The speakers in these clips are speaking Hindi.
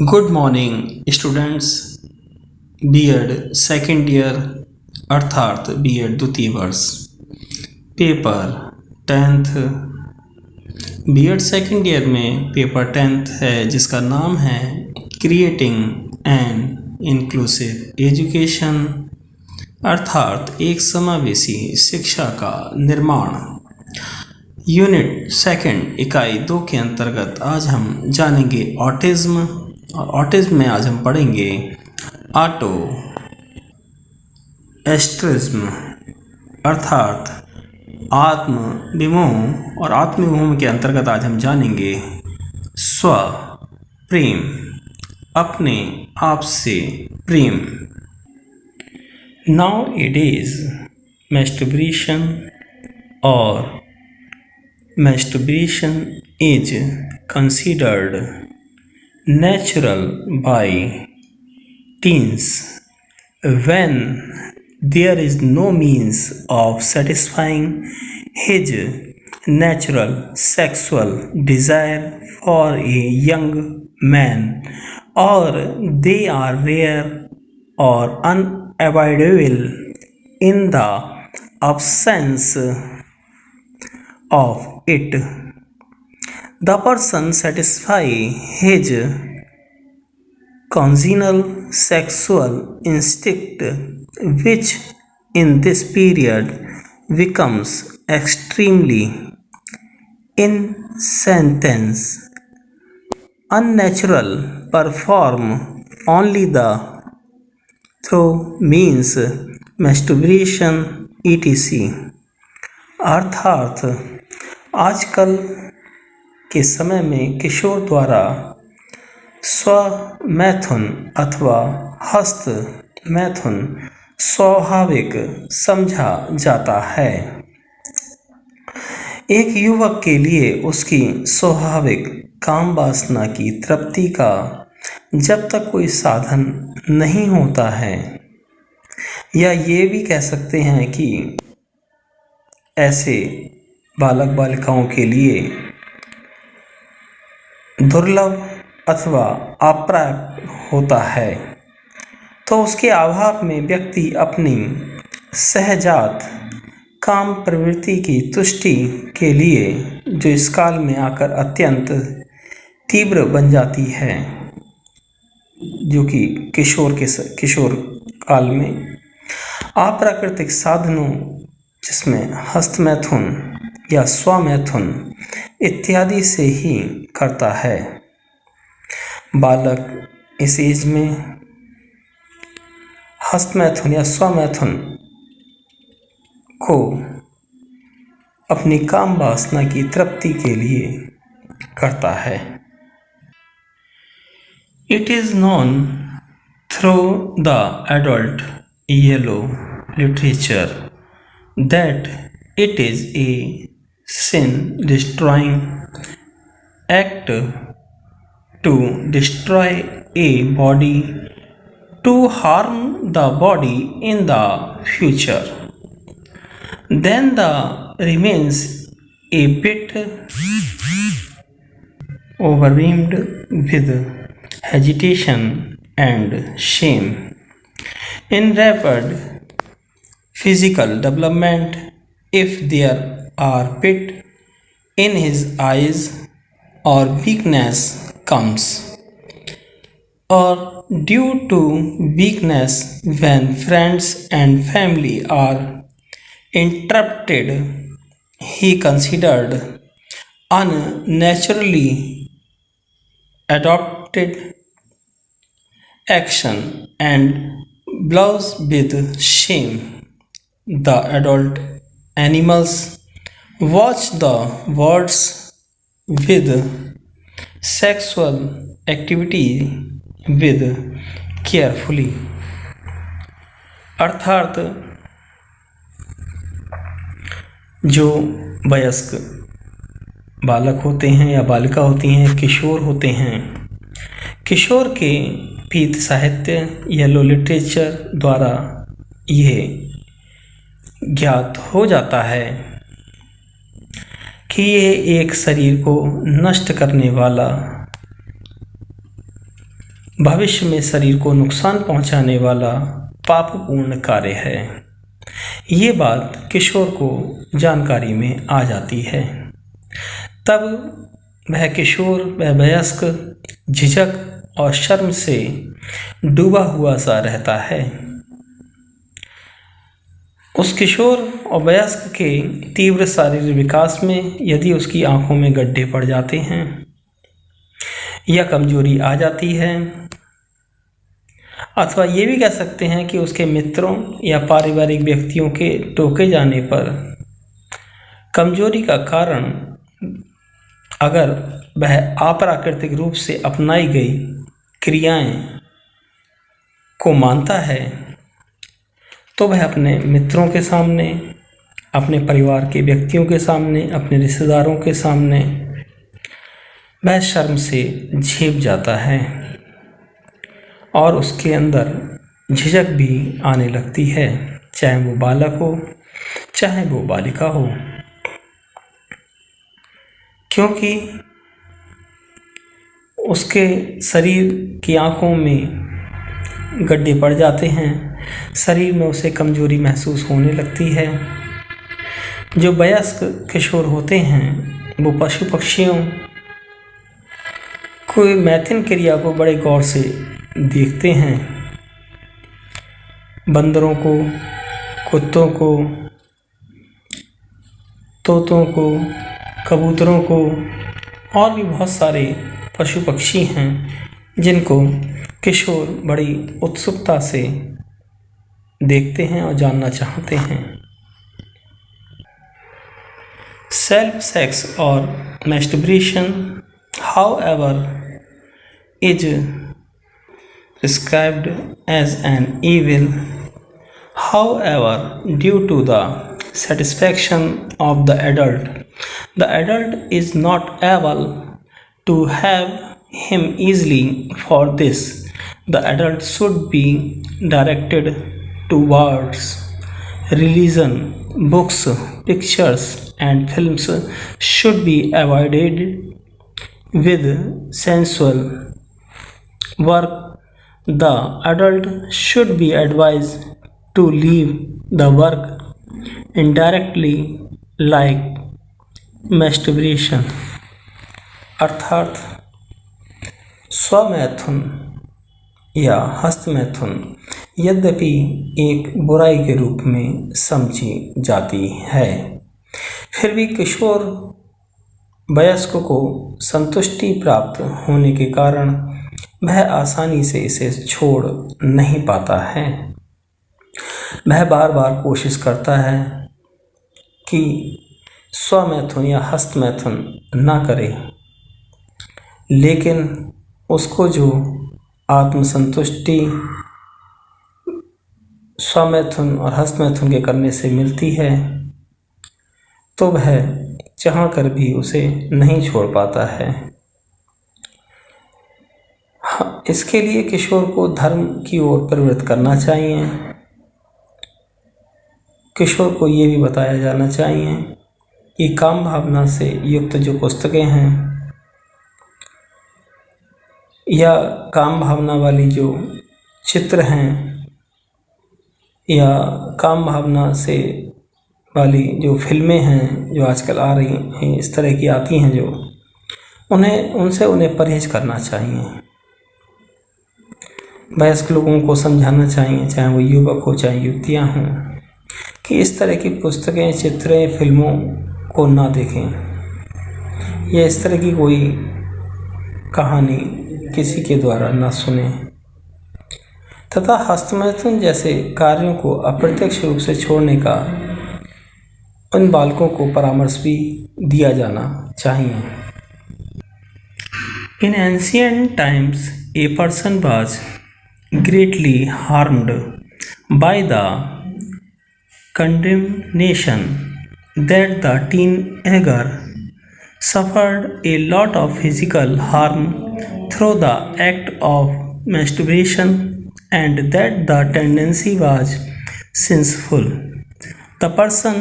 Good morning students. BEd second year अर्थात बीएड द्वितीय वर्ष paper tenth. BEd second year में पेपर टेंथ है जिसका नाम है क्रिएटिंग एन इंक्लूसिव एजुकेशन अर्थात एक समावेशी शिक्षा का निर्माण। यूनिट सेकंड इकाई 2 के अंतर्गत आज हम जानेंगे ऑटिज्म और ऑटिज्म में आज हम पढ़ेंगे ऑटो एस्ट्रिज्म अर्थात आत्म विमोह और आत्म विमोह के अंतर्गत आज हम जानेंगे स्व प्रेम, अपने आप से प्रेम। नाउ इट इज मैस्टरबेशन और masturbation is considered natural by teens when there is no means of satisfying his natural sexual desire for a young man, or they are rare or unavoidable in the absence of it. The person satisfy his congenital sexual instinct, which in this period becomes extremely intense, unnatural, perform only the through means masturbation etc. अर्थात आजकल के समय में किशोर द्वारा स्वमैथुन अथवा हस्त मैथुन स्वाभाविक समझा जाता है। एक युवक के लिए उसकी स्वाभाविक काम वासना की तृप्ति का जब तक कोई साधन नहीं होता है, या ये भी कह सकते हैं कि ऐसे बालक बालिकाओं के लिए दुर्लभ अथवा अप्राप्य होता है, तो उसके अभाव में व्यक्ति अपनी सहजात काम प्रवृत्ति की तुष्टि के लिए जो इस काल में आकर अत्यंत तीव्र बन जाती है, जो कि किशोर काल में अप्राकृतिक साधनों जिसमें हस्तमैथुन या स्वमैथुन इत्यादि से ही करता है। बालक इस एज में हस्तमैथुन या स्वमैथुन को अपनी काम वासना की तृप्ति के लिए करता है। It is known through the adult yellow literature that it is a sin destroying act to destroy a body to harm the body in the future. Then the remains a bit overwhelmed with hesitation and shame. In rapid physical development, if there are pit in his eyes or weakness comes, or due to weakness when friends and family are interrupted, he considered unnaturally adopted action and blows with shame. The adult animals watch the birds with sexual activity with carefully. अर्थात जो वयस्क बालक होते हैं या बालिका होती हैं, किशोर होते हैं, किशोर के पीत साहित्य येलो लिटरेचर द्वारा यह ज्ञात हो जाता है कि ये एक शरीर को नष्ट करने वाला भविष्य में शरीर को नुकसान पहुंचाने वाला पापपूर्ण कार्य है। ये बात किशोर को जानकारी में आ जाती है। तब वह किशोर व वयस्क झिझक और शर्म से डूबा हुआ सा रहता है। उस किशोर और वयस्क के तीव्र शारीरिक विकास में यदि उसकी आंखों में गड्ढे पड़ जाते हैं या कमजोरी आ जाती है, अथवा ये भी कह सकते हैं कि उसके मित्रों या पारिवारिक व्यक्तियों के टोके जाने पर कमजोरी का कारण अगर वह अप्राकृतिक रूप से अपनाई गई क्रियाएं को मानता है, तो वह अपने मित्रों के सामने, अपने परिवार के व्यक्तियों के सामने, अपने रिश्तेदारों के सामने वह शर्म से झेप जाता है और उसके अंदर झिझक भी आने लगती है, चाहे वो बालक हो चाहे वो बालिका हो, क्योंकि उसके शरीर की आँखों में गड्ढे पड़ जाते हैं, शरीर में उसे कमजोरी महसूस होने लगती है। जो वयस्क किशोर होते हैं वो पशु पक्षियों कोई मैथुन क्रिया को बड़े गौर से देखते हैं। बंदरों को, कुत्तों को, तोतों को, कबूतरों को और भी बहुत सारे पशु पक्षी हैं जिनको किशोर बड़ी उत्सुकता से देखते हैं और जानना चाहते हैं। सेल्फ सेक्स और masturbation, however, is prescribed as an evil. However, due to the satisfaction of the adult is not able to have him easily. For this, the adult should be directed towards religion. Books, pictures, and films should be avoided with sensual work. The adult should be advised to leave the work indirectly like masturbation. अर्थात स्वमैथुन या हस्तमैथुन यद्यपि एक बुराई के रूप में समझी जाती है, फिर भी किशोर वयस्क को संतुष्टि प्राप्त होने के कारण वह आसानी से इसे छोड़ नहीं पाता है। वह बार बार कोशिश करता है कि स्वमैथुन या हस्तमैथुन ना करे, लेकिन उसको जो आत्मसंतुष्टि स्वमैथुन और हस्तमैथुन के करने से मिलती है, तो वह चाह कर भी उसे नहीं छोड़ पाता है। इसके लिए किशोर को धर्म की ओर प्रवृत्त करना चाहिए। किशोर को ये भी बताया जाना चाहिए कि काम भावना से युक्त जो पुस्तकें हैं या काम भावना वाली जो चित्र हैं या काम भावना से वाली जो फिल्में हैं जो आजकल आ रही हैं, इस तरह की आती हैं, जो उन्हें परहेज करना चाहिए। वयस्क लोगों को समझाना चाहिए, चाहे वो युवक हो चाहे युवतियाँ हों, कि इस तरह की पुस्तकें, चित्रें, फिल्मों को ना देखें या इस तरह की कोई कहानी किसी के द्वारा ना सुने, तथा हस्तमैथुन जैसे कार्यों को अप्रत्यक्ष रूप से छोड़ने का उन बालकों को परामर्श भी दिया जाना चाहिए। In ancient times, a person was greatly harmed by the condemnation that the teenager suffered a lot of physical harm through the act of masturbation, and that the tendency was sinful. The person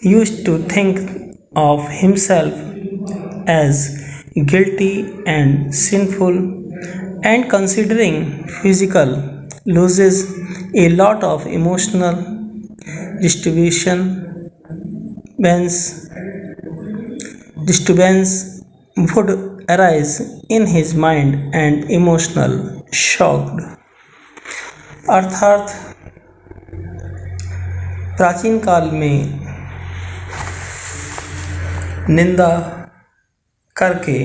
used to think of himself as guilty and sinful And considering physical loses a lot of emotional disturbance disturbance would arise in his mind and emotional shocked। अर्थात प्राचीन काल में निंदा करके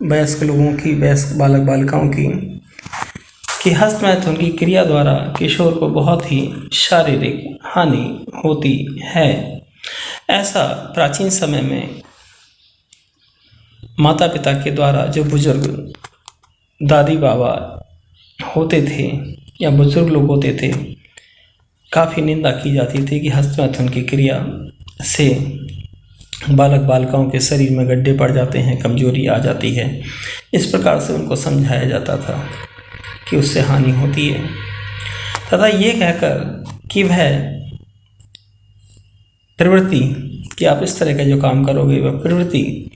वयस्क लोगों की, वयस्क बालक बालिकाओं की हस्तमैथुन की क्रिया द्वारा किशोर को बहुत ही शारीरिक हानि होती है। ऐसा प्राचीन समय में माता पिता के द्वारा जो बुजुर्ग दादी बाबा होते थे या बुजुर्ग लोग होते थे, काफ़ी निंदा की जाती थी कि हस्तमैथुन की क्रिया से बालक बालिकाओं के शरीर में गड्ढे पड़ जाते हैं, कमजोरी आ जाती है। इस प्रकार से उनको समझाया जाता था कि उससे हानि होती है, तथा ये कहकर कि वह प्रवृत्ति कि आप इस तरह का जो काम करोगे वह प्रवृत्ति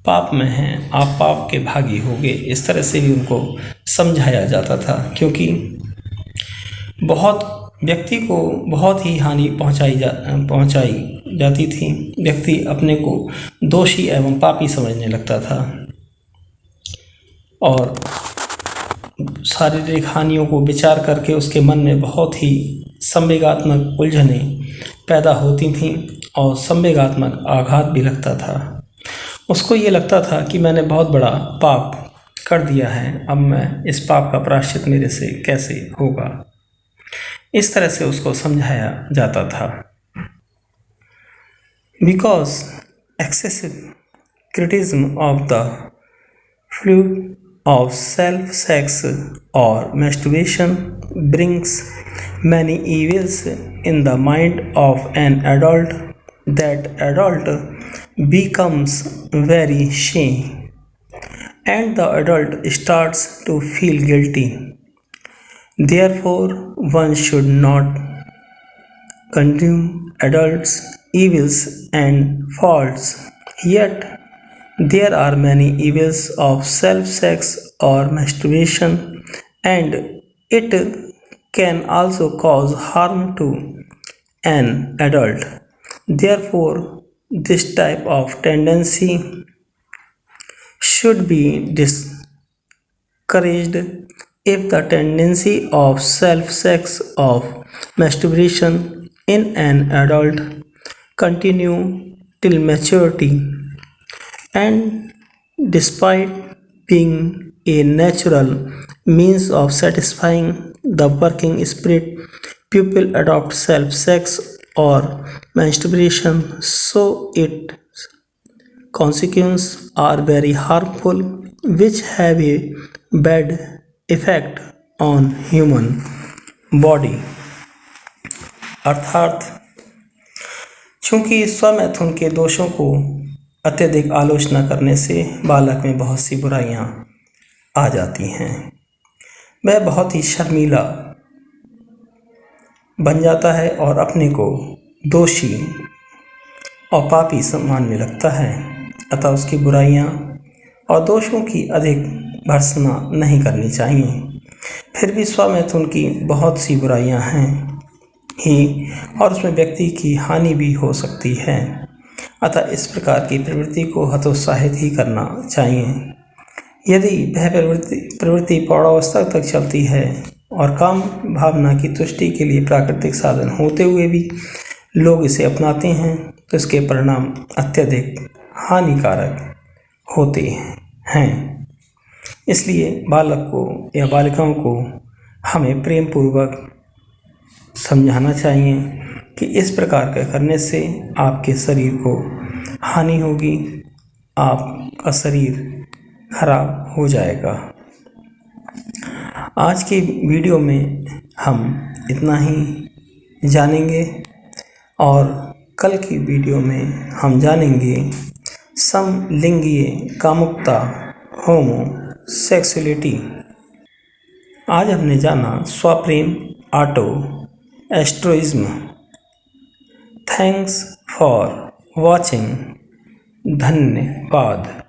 पाप में है, आप पाप के भागी होगे, इस तरह से भी उनको समझाया जाता था। क्योंकि व्यक्ति को बहुत ही हानि पहुंचाई जाती थी। व्यक्ति अपने को दोषी एवं पापी समझने लगता था और शारीरिक हानियों को विचार करके उसके मन में बहुत ही संवेगात्मक उलझनें पैदा होती थीं और संवेगात्मक आघात भी लगता था। उसको ये लगता था कि मैंने बहुत बड़ा पाप कर दिया है, अब मैं इस पाप का प्रायश्चित मेरे से कैसे होगा। इस तरह से उसको समझाया जाता था। Because excessive criticism of the fluid of self-sex or masturbation brings many evils in the mind of an adult. That adult becomes very shy and the adult starts to feel guilty. Therefore, one should not condone adults' evils and faults. Yet, there are many evils of self-sex or masturbation, and it can also cause harm to an adult. Therefore, this type of tendency should be discouraged. If the tendency of self-sex or masturbation in an adult continue till maturity, and despite being a natural means of satisfying the working spirit, people adopt self-sex or masturbation, so its consequences are very harmful, which have a bad effect on human body। अर्थात चूँकि स्वमैथुन के दोषों को अत्यधिक आलोचना करने से बालक में बहुत सी बुराइयां आ जाती हैं। वह बहुत ही शर्मीला बन जाता है और अपने को दोषी और पापी मानने लगता है। अतः उसकी बुराइयां और दोषों की अधिक भर्त्सना नहीं करनी चाहिए। फिर भी स्वमैथुन की बहुत सी बुराइयां हैं ही और उसमें व्यक्ति की हानि भी हो सकती है। अतः इस प्रकार की प्रवृत्ति को हतोत्साहित ही करना चाहिए। यदि वह प्रवृत्ति प्रौढ़ावस्था तक चलती है और काम भावना की तुष्टि के लिए प्राकृतिक साधन होते हुए भी लोग इसे अपनाते हैं, तो इसके परिणाम अत्यधिक हानिकारक होते हैं। इसलिए बालक को या बालिकाओं को हमें प्रेम पूर्वक समझाना चाहिए कि इस प्रकार का करने से आपके शरीर को हानि होगी, आपका शरीर खराब हो जाएगा। आज की वीडियो में हम इतना ही जानेंगे और कल की वीडियो में हम जानेंगे समलिंगीय कामुकता, होमोसेक्सुअलिटी। आज हमने जाना स्वप्रेम, autoerotism. Thanks for watching. धन्यवाद।